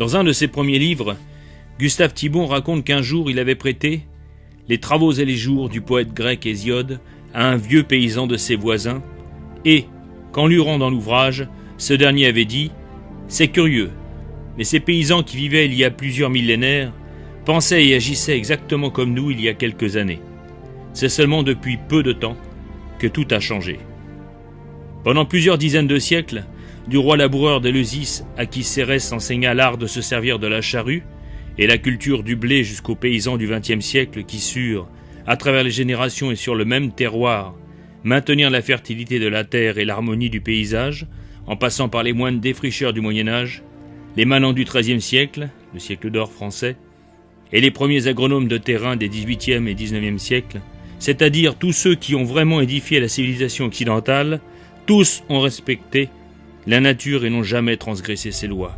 Dans un de ses premiers livres, Gustave Thibon raconte qu'un jour il avait prêté Les travaux et les jours du poète grec Hésiode à un vieux paysan de ses voisins, et, qu'en lurant dans l'ouvrage, ce dernier avait dit « C'est curieux, mais ces paysans qui vivaient il y a plusieurs millénaires pensaient et agissaient exactement comme nous il y a quelques années. C'est seulement depuis peu de temps que tout a changé. » Pendant plusieurs dizaines de siècles, du roi laboureur d'Éleusis à qui Cérès enseigna l'art de se servir de la charrue et la culture du blé jusqu'aux paysans du XXe siècle qui surent, à travers les générations et sur le même terroir, maintenir la fertilité de la terre et l'harmonie du paysage, en passant par les moines défricheurs du Moyen-Âge, les manants du XIIIe siècle, le siècle d'or français, et les premiers agronomes de terrain des XVIIIe et XIXe siècles, c'est-à-dire tous ceux qui ont vraiment édifié la civilisation occidentale, tous ont respecté la nature et n'ont jamais transgressé ses lois.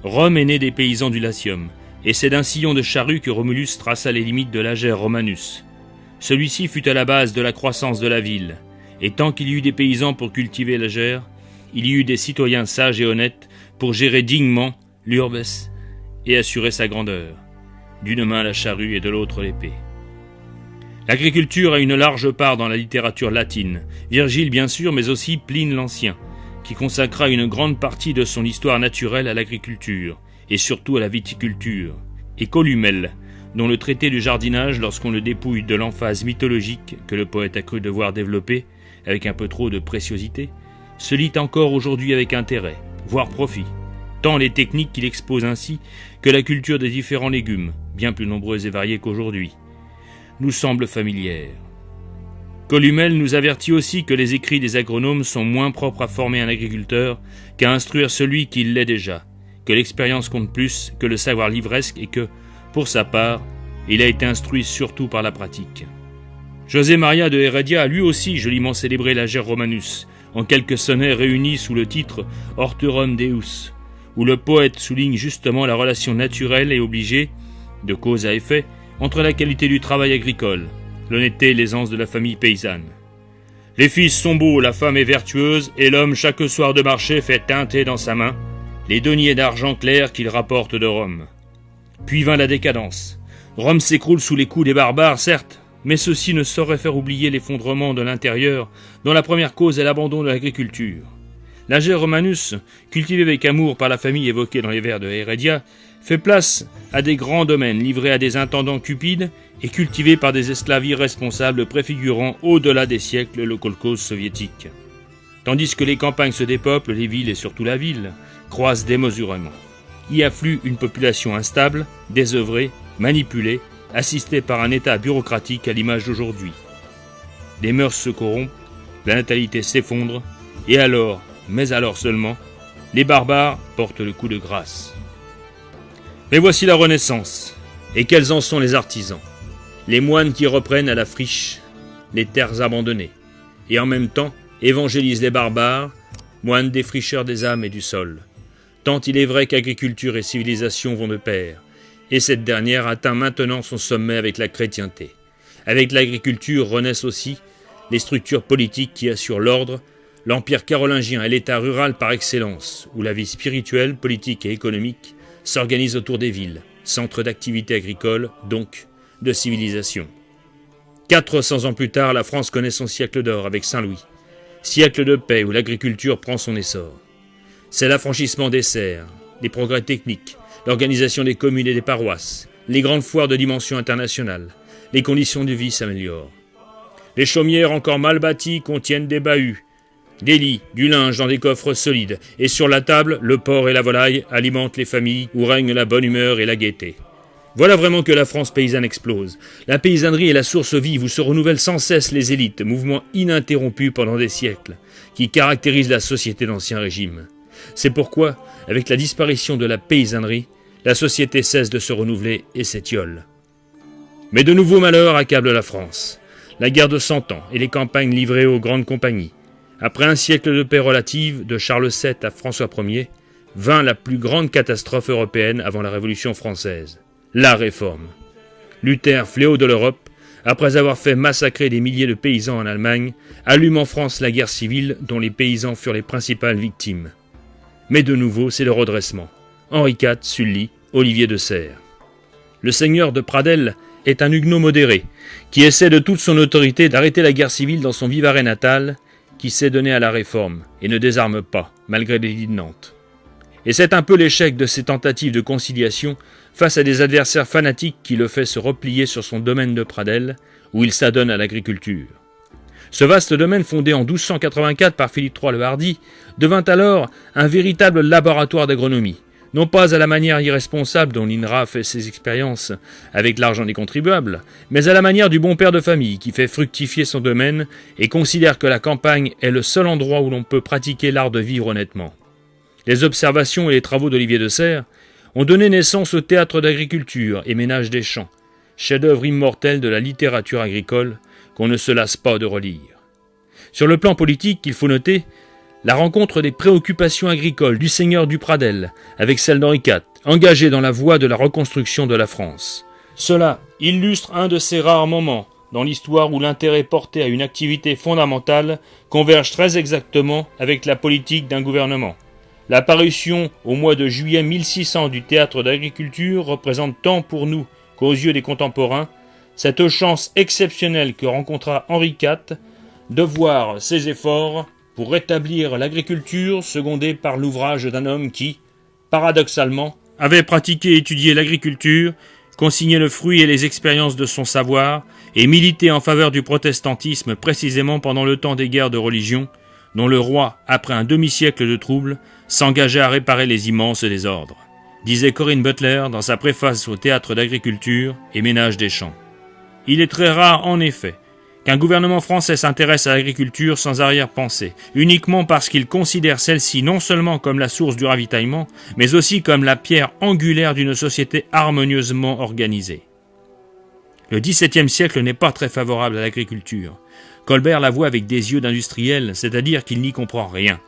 Rome est née des paysans du Latium, et c'est d'un sillon de charrue que Romulus traça les limites de l'Ager Romanus. Celui-ci fut à la base de la croissance de la ville, et tant qu'il y eut des paysans pour cultiver l'Ager, il y eut des citoyens sages et honnêtes pour gérer dignement l'urbes et assurer sa grandeur. D'une main la charrue et de l'autre l'épée. L'agriculture a une large part dans la littérature latine, Virgile bien sûr, mais aussi Pline l'Ancien, qui consacra une grande partie de son histoire naturelle à l'agriculture, et surtout à la viticulture, et Columelle, dont le traité du jardinage, lorsqu'on le dépouille de l'emphase mythologique que le poète a cru devoir développer, avec un peu trop de préciosité, se lit encore aujourd'hui avec intérêt, voire profit, tant les techniques qu'il expose ainsi que la culture des différents légumes, bien plus nombreuses et variées qu'aujourd'hui, nous semblent familières. Columelle nous avertit aussi que les écrits des agronomes sont moins propres à former un agriculteur qu'à instruire celui qui l'est déjà, que l'expérience compte plus que le savoir livresque et que, pour sa part, il a été instruit surtout par la pratique. José Maria de Heredia a lui aussi joliment célébré l'Ager Romanus, en quelques sonnets réunis sous le titre Horterum Deus, où le poète souligne justement la relation naturelle et obligée, de cause à effet, entre la qualité du travail agricole, l'honnêteté et l'aisance de la famille paysanne. Les fils sont beaux, la femme est vertueuse, et l'homme chaque soir de marché fait teinter dans sa main les deniers d'argent clair qu'il rapporte de Rome. Puis vint la décadence. Rome s'écroule sous les coups des barbares, certes, mais ceci ne saurait faire oublier l'effondrement de l'intérieur, dont la première cause est l'abandon de l'agriculture. L'Ager Romanus, cultivé avec amour par la famille évoquée dans les vers de Heredia, fait place à des grands domaines livrés à des intendants cupides et cultivés par des esclaves irresponsables préfigurant au-delà des siècles le kolkhoz soviétique. Tandis que les campagnes se dépeuplent, les villes et surtout la ville croissent démesurément. Y afflue une population instable, désœuvrée, manipulée, assistée par un État bureaucratique à l'image d'aujourd'hui. Les mœurs se corrompent, la natalité s'effondre, et alors, mais alors seulement, les barbares portent le coup de grâce. Mais voici la Renaissance, et quels en sont les artisans, les moines qui reprennent à la friche les terres abandonnées, et en même temps évangélisent les barbares, moines défricheurs des âmes et du sol. Tant il est vrai qu'agriculture et civilisation vont de pair, et cette dernière atteint maintenant son sommet avec la chrétienté. Avec l'agriculture renaissent aussi les structures politiques qui assurent l'ordre, l'empire carolingien est l'état rural par excellence, où la vie spirituelle, politique et économique s'organise autour des villes, centres d'activité agricole, donc de civilisation. 400 ans plus tard, la France connaît son siècle d'or avec Saint-Louis, siècle de paix où l'agriculture prend son essor. C'est l'affranchissement des serfs, les progrès techniques, l'organisation des communes et des paroisses, les grandes foires de dimension internationale, les conditions de vie s'améliorent. Les chaumières encore mal bâties contiennent des bahuts, des lits, du linge dans des coffres solides, et sur la table, le porc et la volaille alimentent les familles où règne la bonne humeur et la gaieté. Voilà vraiment que la France paysanne explose. La paysannerie est la source vive où se renouvellent sans cesse les élites, mouvement ininterrompu pendant des siècles, qui caractérise la société d'Ancien Régime. C'est pourquoi, avec la disparition de la paysannerie, la société cesse de se renouveler et s'étiole. Mais de nouveaux malheurs accablent la France. La guerre de 100 ans et les campagnes livrées aux grandes compagnies. Après un siècle de paix relative, de Charles VII à François Ier, vint la plus grande catastrophe européenne avant la Révolution française, la Réforme. Luther, fléau de l'Europe, après avoir fait massacrer des milliers de paysans en Allemagne, allume en France la guerre civile dont les paysans furent les principales victimes. Mais de nouveau, c'est le redressement. Henri IV, Sully, Olivier de Serres. Le seigneur de Pradelles est un huguenot modéré, qui essaie de toute son autorité d'arrêter la guerre civile dans son Vivarais natal, qui s'est donné à la Réforme, et ne désarme pas, malgré l'édit de Nantes. Et c'est un peu l'échec de ses tentatives de conciliation face à des adversaires fanatiques qui le fait se replier sur son domaine de Pradelles, où il s'adonne à l'agriculture. Ce vaste domaine, fondé en 1284 par Philippe III le Hardi, devint alors un véritable laboratoire d'agronomie, non pas à la manière irresponsable dont l'INRA fait ses expériences avec l'argent des contribuables, mais à la manière du bon père de famille qui fait fructifier son domaine et considère que la campagne est le seul endroit où l'on peut pratiquer l'art de vivre honnêtement. Les observations et les travaux d'Olivier de Serres ont donné naissance au théâtre d'agriculture et ménage des champs, chef-d'œuvre immortel de la littérature agricole qu'on ne se lasse pas de relire. Sur le plan politique, il faut noter la rencontre des préoccupations agricoles du seigneur du Pradelles avec celle d'Henri IV, engagé dans la voie de la reconstruction de la France. Cela illustre un de ces rares moments dans l'histoire où l'intérêt porté à une activité fondamentale converge très exactement avec la politique d'un gouvernement. L'apparition au mois de juillet 1600 du théâtre d'agriculture représente tant pour nous qu'aux yeux des contemporains cette chance exceptionnelle que rencontra Henri IV de voir ses efforts pour rétablir l'agriculture secondée par l'ouvrage d'un homme qui, paradoxalement, avait pratiqué et étudié l'agriculture, consigné le fruit et les expériences de son savoir et milité en faveur du protestantisme précisément pendant le temps des guerres de religion, dont le roi, après un demi-siècle de troubles, s'engageait à réparer les immenses désordres, disait Corinne Butler dans sa préface au théâtre d'agriculture et ménage des champs. Il est très rare, en effet, qu'un gouvernement français s'intéresse à l'agriculture sans arrière-pensée, uniquement parce qu'il considère celle-ci non seulement comme la source du ravitaillement, mais aussi comme la pierre angulaire d'une société harmonieusement organisée. Le XVIIe siècle n'est pas très favorable à l'agriculture. Colbert la voit avec des yeux d'industriel, c'est-à-dire qu'il n'y comprend rien.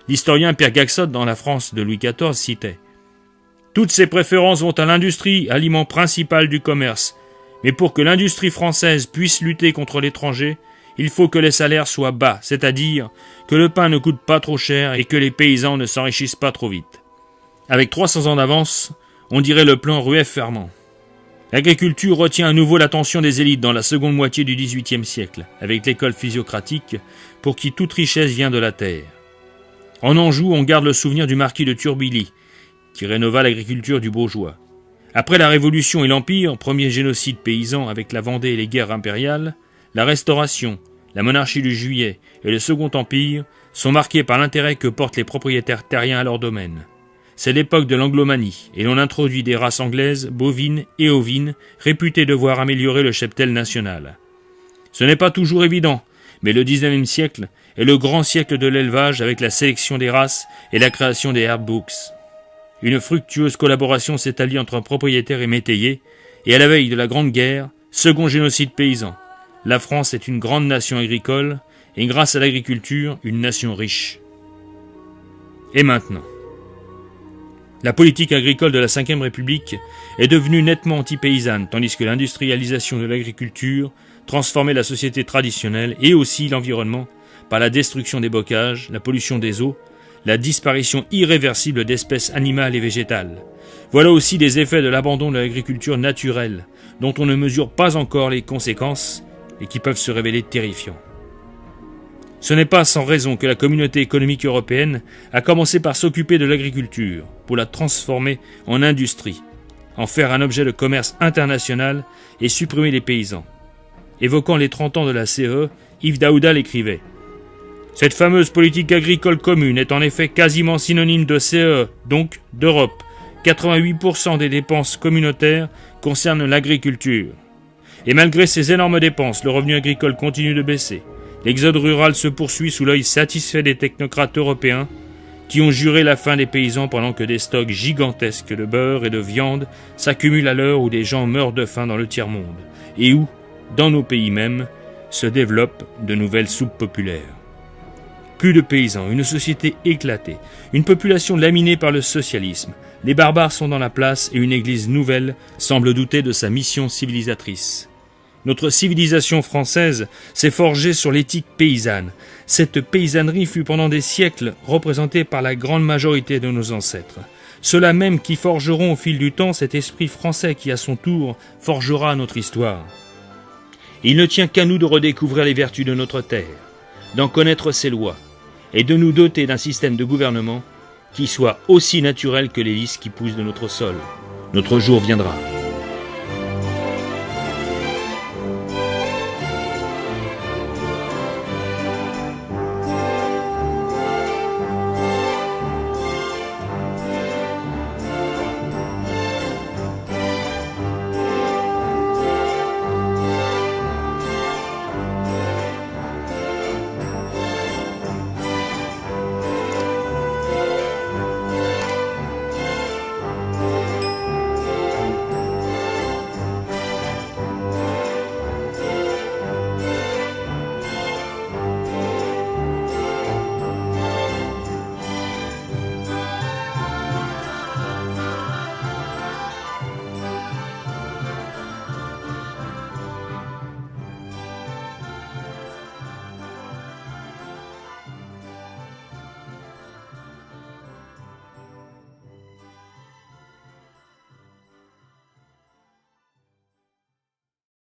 L'historien Pierre Gaxotte, dans La France de Louis XIV, citait « Toutes ces préférences vont à l'industrie, aliment principal du commerce. Mais pour que l'industrie française puisse lutter contre l'étranger, il faut que les salaires soient bas, c'est-à-dire que le pain ne coûte pas trop cher et que les paysans ne s'enrichissent pas trop vite. Avec 300 ans d'avance, on dirait le plan Rueff-Fermand. L'agriculture retient à nouveau l'attention des élites dans la seconde moitié du XVIIIe siècle, avec l'école physiocratique, pour qui toute richesse vient de la terre. En Anjou, on garde le souvenir du marquis de Turbilly, qui rénova l'agriculture du bourgeois. Après la Révolution et l'Empire, premier génocide paysan avec la Vendée et les guerres impériales, la Restauration, la monarchie de Juillet et le Second Empire sont marqués par l'intérêt que portent les propriétaires terriens à leur domaine. C'est l'époque de l'anglomanie, et l'on introduit des races anglaises, bovines et ovines, réputées devoir améliorer le cheptel national. Ce n'est pas toujours évident, mais le XIXe siècle est le grand siècle de l'élevage avec la sélection des races et la création des herb books. Une fructueuse collaboration s'établit entre propriétaires et métayers, et à la veille de la Grande Guerre, second génocide paysan. La France est une grande nation agricole, et grâce à l'agriculture, une nation riche. Et maintenant, la politique agricole de la Ve République est devenue nettement anti-paysanne, tandis que l'industrialisation de l'agriculture transformait la société traditionnelle et aussi l'environnement par la destruction des bocages, la pollution des eaux, la disparition irréversible d'espèces animales et végétales. Voilà aussi des effets de l'abandon de l'agriculture naturelle, dont on ne mesure pas encore les conséquences et qui peuvent se révéler terrifiants. Ce n'est pas sans raison que la communauté économique européenne a commencé par s'occuper de l'agriculture, pour la transformer en industrie, en faire un objet de commerce international et supprimer les paysans. Évoquant les 30 ans de la CE, Yves Daoudal écrivait « Cette fameuse politique agricole commune est en effet quasiment synonyme de CE, donc d'Europe. 88% des dépenses communautaires concernent l'agriculture. Et malgré ces énormes dépenses, le revenu agricole continue de baisser. L'exode rural se poursuit sous l'œil satisfait des technocrates européens qui ont juré la faim des paysans pendant que des stocks gigantesques de beurre et de viande s'accumulent à l'heure où des gens meurent de faim dans le tiers-monde, et où, dans nos pays mêmes, se développent de nouvelles soupes populaires. Plus de paysans, une société éclatée, une population laminée par le socialisme. Les barbares sont dans la place et une église nouvelle semble douter de sa mission civilisatrice. Notre civilisation française s'est forgée sur l'éthique paysanne. Cette paysannerie fut pendant des siècles représentée par la grande majorité de nos ancêtres. Ceux-là même qui forgeront au fil du temps cet esprit français qui, à son tour, forgera notre histoire. Il ne tient qu'à nous de redécouvrir les vertus de notre terre, d'en connaître ses lois, et de nous doter d'un système de gouvernement qui soit aussi naturel que les lys qui poussent de notre sol. Notre jour viendra.